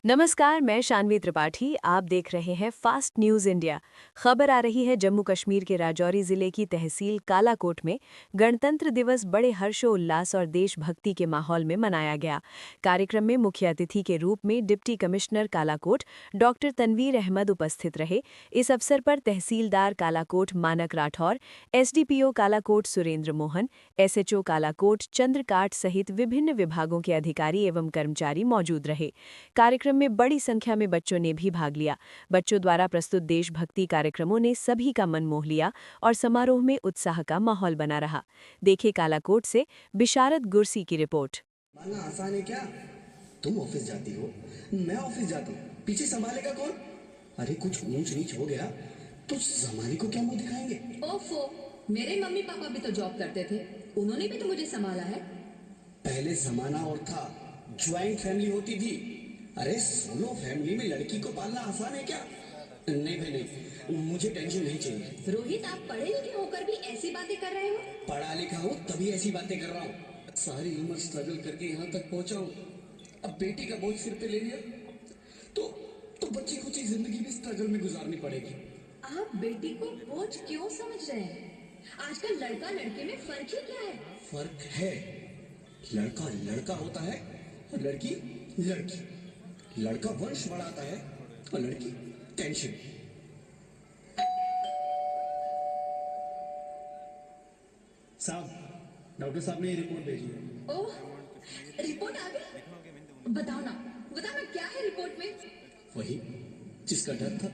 नमस्कार, मैं शान्वी त्रिपाठी। आप देख रहे हैं फास्ट न्यूज़ इंडिया। खबर आ रही है जम्मू कश्मीर के राजौरी जिले की तहसील कालाकोट में गणतंत्र दिवस बड़े हर्षोल्लास और देशभक्ति के माहौल में मनाया गया। कार्यक्रम में मुख्य अतिथि के रूप में deputy commissioner Kalakote doctor Tanveer Ahmed उपस्थित रहे। इस अवसर पर तहसीलदार कालाकोट मानक राठौर, एसडीपीओ कालाकोट सुरेंद्र मोहन, एसएचओ कालाकोट चंद्रकाट सहित विभिन्न विभागों के अधिकारी एवं कर्मचारी मौजूद रहे। कार्यक्रम में बड़ी संख्या में बच्चों ने भी भाग लिया। बच्चों द्वारा प्रस्तुत देशभक्ति कार्यक्रमों ने सभी का मन मोह लिया और समारोह में उत्साह का माहौल बना रहा। देखे कालाकोट से बिशारत गुरसी की रिपोर्ट। मानना आसान है क्या? तुम ऑफिस जाती हो, मैं ऑफिस जाता हूँ, पीछे संभालेगा कौन? अरे कुछ ऊंच नीच हो गया तो जमाने को क्या मुंह दिखाएंगे? ओफो, मेरे मम्मी पापा भी तो जॉब करते थे, उन्होंने भी तो मुझे संभाला है। पहले जमाना और था, ज्वाइंट फैमिली होती थी। अरे सोलो फैमिली में लड़की को पालना आसान है क्या? नहीं भाई नहीं, मुझे टेंशन नहीं चाहिए। रोहित, आप पढ़े लिखे होकर भी ऐसी बातें कर रहे हो? पढ़ा लिखा हूँ तभी ऐसी बातें कर रहा हूँ। सारी उम्र स्ट्रगल करके यहाँ तक पहुंचा हूँ, अब बेटी का बोझ सिर पे ले लिया तो तो बच्ची कुछ जिंदगी भी स्ट्रगल में गुजारनी पड़ेगी। आप बेटी को बोझ क्यों समझ रहे हैं? आजकल लड़का लड़के में फर्क ही क्या है? फर्क है, लड़का लड़का होता है और लड़की लड़की। लड़का वंश बढ़ाता है और लड़की टेंशन। साहब, डॉक्टर साहब ने ये रिपोर्ट भेजी है। ओह, रिपोर्ट आ गई? बताओ ना क्या है रिपोर्ट में? वही जिसका डर था,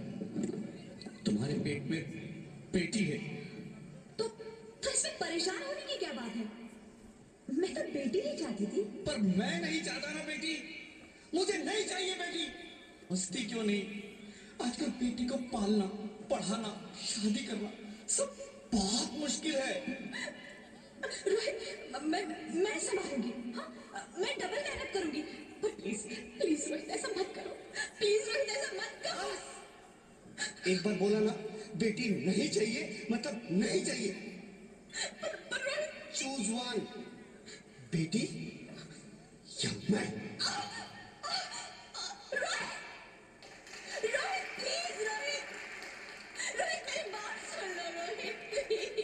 तुम्हारे पेट में बेटी है। तो इसमें परेशान होने की क्या बात है? मैं तो बेटी ही चाहती थी। पर मैं नहीं चाहता ना बेटी, मुझे नहीं चाहिए बेटी। मस्ती क्यों नहीं, आजकल बेटी को पालना, पढ़ाना, शादी करना सब बहुत मुश्किल है। रोहित, मैं संभालूंगी। हाँ, मैं डबल मेहनत करूंगी। पर प्लीज प्लीज रोहित, ऐसा मत करो। प्लीज रोहित, ऐसा मत करो। एक बार बोला ना, बेटी नहीं चाहिए मतलब नहीं चाहिए। पर रोहित, चूज वन, बेटी या मैं। रोहित प्लीज, रोहित मेरी बात सुन लो। रोहित प्लीज,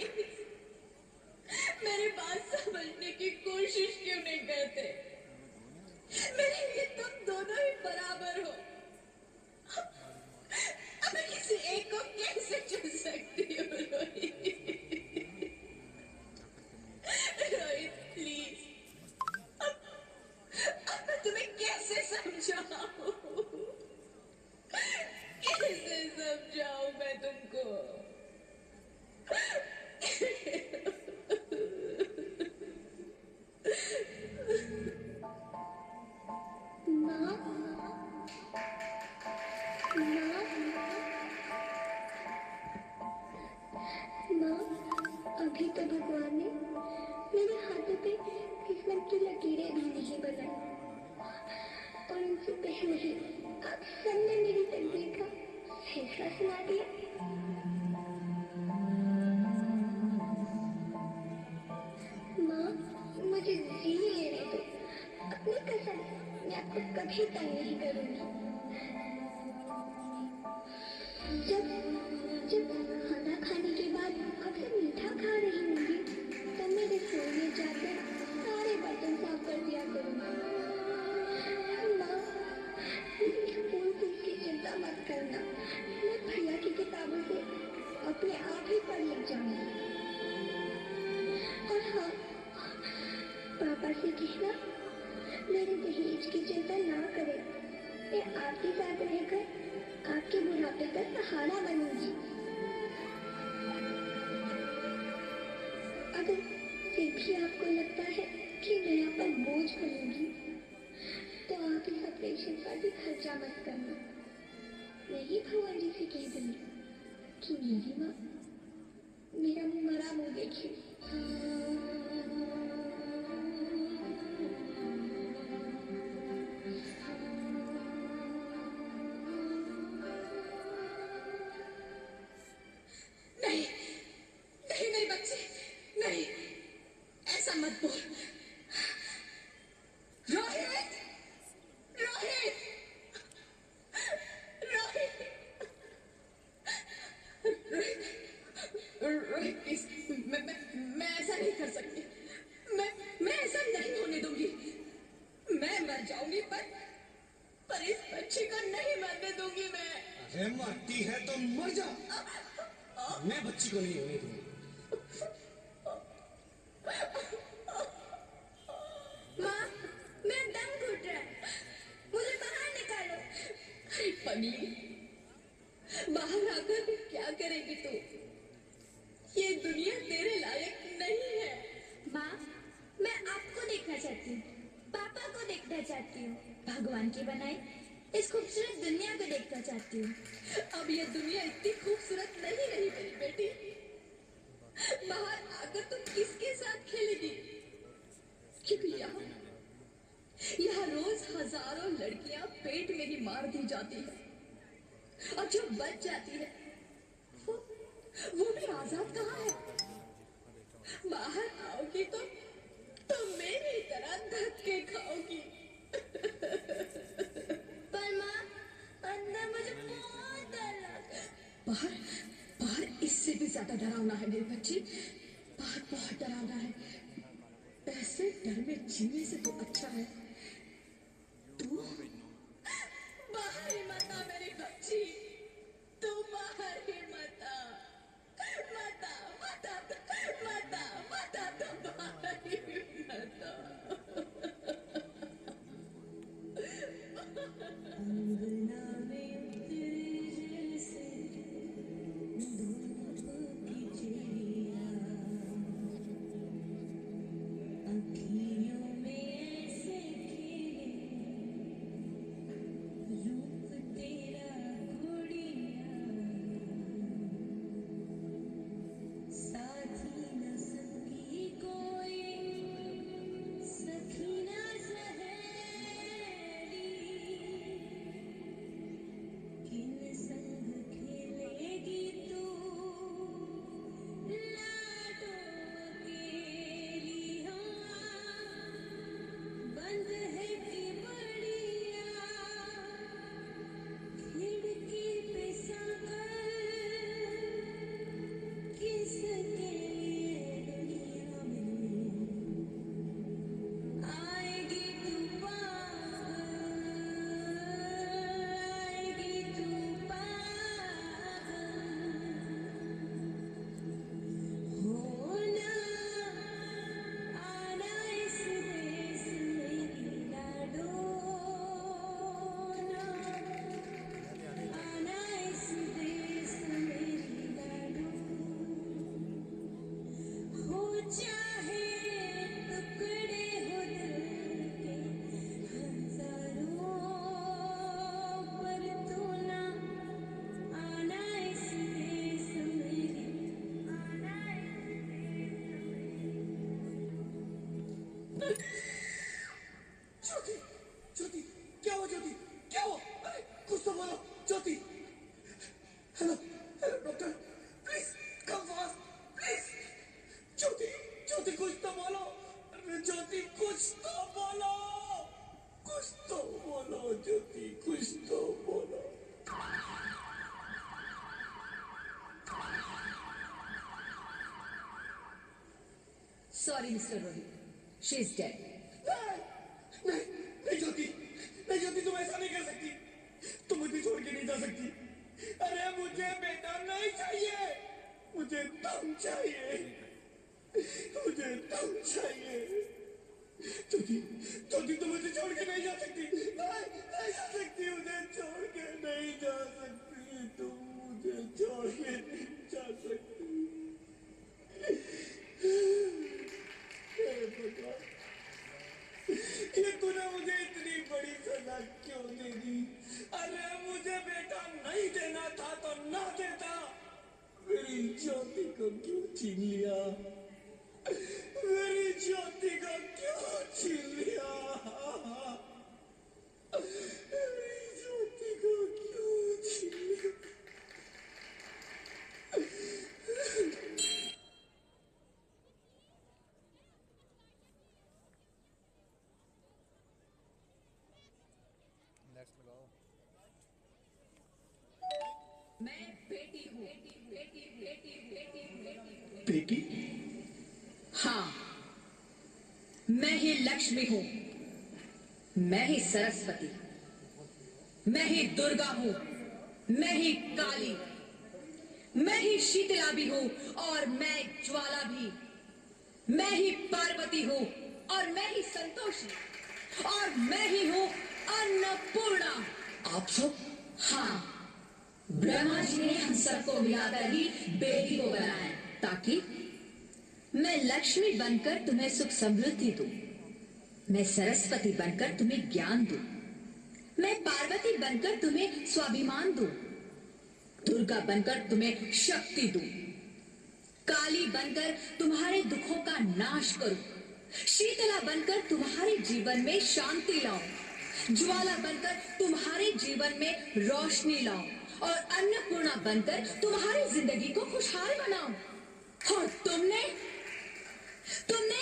मेरी बात समझने की कोशिश क्यों नहीं करते? मेरे लिए तुम दोनों ही बराबर हो। अब मैं किसी एक को कैसे चुन सकती हूँ? रोहित प्लीज, अब मैं तुम्हें कैसे समझाऊं? कैसे समझाऊं मैं तुमको? माँ, माँ, माँ, अभी तो भगवान ने मेरे हाथों पे किस्मत की लकीरें भी नहीं बनाई, और उनसे पहले ही आप सबने मेरी तकदीर का फैसला सुना दिया। माँ, मुझे जी लेने दो। अपनी कसम, मैं आपको कभी तंग नहीं करूंगी। जब जब खाना खाने के बाद अक्सर मीठा खा रही होंगी, तब मेरे सोने जाकर सारे बर्तन साफ कर दिया करूंगी। माँ, स्कूल फीस की चिंता मत करना, मैं भैया की किताबों से अपने आप ही पढ़ लिख जाऊंगी। और हाँ, पापा से कहना मेरे दहेज की चिंता ना करें। मैं आपके साथ रहकर आपके बुढ़ापे का सहारा बनूंगी। अगर फिर भी आपको लगता है कि मैं आप पर बोझ बनूंगी, तो आप इस ऑपरेशन का भी खर्चा मत करना। मैं ही भगवान जी से कह दूंगी कि मेरी माँ मेरा मरा मुंह देखे। नहीं नहीं, मेरे बच्चे नहीं, ऐसा मत बोल। रोहित, रोहित, इस बच्ची को नहीं मरने दूंगी मैं। अरे मरती है तो मर जा, मैं बच्ची को नहीं होने दूंगी। माँ, मेरा दम घुट रहा है, मुझे बाहर निकालो। अरे पगली, बाहर आकर भी क्या करेगी तू? ये दुनिया तेरे लायक नहीं है। माँ, मैं आपको देखना चाहती हूँ, पापा को देखना चाहती हूँ, भगवान की बनाई इस खूबसूरत दुनिया को देखना चाहती हूँ। अब ये दुनिया इतनी खूबसूरत नहीं रही मेरी बेटी। बाहर आकर तू किसके साथ खेलेगी? क्योंकि यहाँ रोज हजारों लड़कियां पेट में ही मार दी जाती है, और जो बच जाती है वो भी आजाद कहाँ है? बाहर आओगी तो मेरी तरह धक्के खाओगी। पर माँ, अंदर मुझे बहुत डर लग रहा है। बाहर बाहर इससे भी ज्यादा डरावना है मेरी बच्ची। बाहर बहुत डरावना है। ऐसे डर में जीने से तो अच्छा है तू बाहर ही मत आ मेरी बच्ची। तू बाहर ही मत आ, मत आ, मत आ, मत आ, मत आ, तू बाहर ही मत आ। अंगना में उतरे जैसे धूप की चिड़िया, अखियों में ऐसे खेले रूप तेरा घोड़िया, साथी न संगी कोई, सखी न सहेली, किन संग खेलेगी तू लाडो अकेली। हाँ, बंद है कि बढ़िया खिड़की पे साकर, किसके लिए दुनिया में आएगी तू पागल, आएगी तू पागल। होना आना इस देश में लाडो ना, आना इस देश में लाडो। हो चाहे टुकड़े हो दिल के हजारों, पर तू ना आना इस देश में, आना इस देश में। ज्योति, ज्योति, क्या हुआ ज्योति, क्या हुआ? अरे कुछ तो बोलो Jyoti. Hello, hello doctor, please come fast, please. Jyoti, Jyoti कुछ तो बोलो। अरे ज्योति कुछ तो बोलो, कुछ तो बोलो ज्योति, कुछ तो बोलो। Sorry, Mr. Rohit. She's dead. नहीं, नहीं ज्योति, नहीं ज्योति, तुम ऐसा नहीं कर सकती, तुम मुझे छोड़ के नहीं जा सकती। अरे मुझे बेटा नहीं चाहिए, मुझे तुम चाहिए, मुझे तुम चाहिए। ज्योति, ज्योति तुम मुझे छोड़ के नहीं जा सकती, नहीं, नहीं जा सकती, मुझे छोड़ के नहीं जा सकती, तुम मुझे छोड़ के नहीं जा सकती। हे भगवान, ये तूने मुझे इतनी बड़ी सजा क्यों दे दी? अरे मुझे बेटा नहीं देना था तो ना देता, मेरी ज्योति को क्यों छीन लिया? मेरी ज्योति को क्यों छीन लिया? मेरी ज्योति को क्यों छीन लिया? मैं बेटी हूँ, बेटी? हाँ, मैं ही लक्ष्मी हूँ, मैं ही सरस्वती। मैं ही दुर्गा हूं, मैं ही काली, मैं ही शीतला भी हूं और मैं ज्वाला भी, मैं ही पार्वती हूं और मैं ही संतोषी, और मैं ही हूं अन्नपूर्णा। आप सब? हाँ, ब्रह्मा जी ने हम सबको मिलाकर ही बेटी को बनाया, ताकि मैं लक्ष्मी बनकर तुम्हें सुख समृद्धि दूं, मैं सरस्वती बनकर तुम्हें ज्ञान दूं, मैं पार्वती बनकर तुम्हें स्वाभिमान दूं, दुर्गा बनकर तुम्हें शक्ति दूं, काली बनकर तुम्हारे दुखों का नाश करूं, शीतला बनकर तुम्हारे जीवन में शांति लाऊं, ज्वाला बनकर तुम्हारे जीवन में रोशनी लाऊं, और अन्नपूर्णा बनकर तुम्हारी जिंदगी को खुशहाल बनाऊं। और तुमने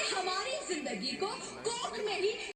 हमारी जिंदगी को कोख में ही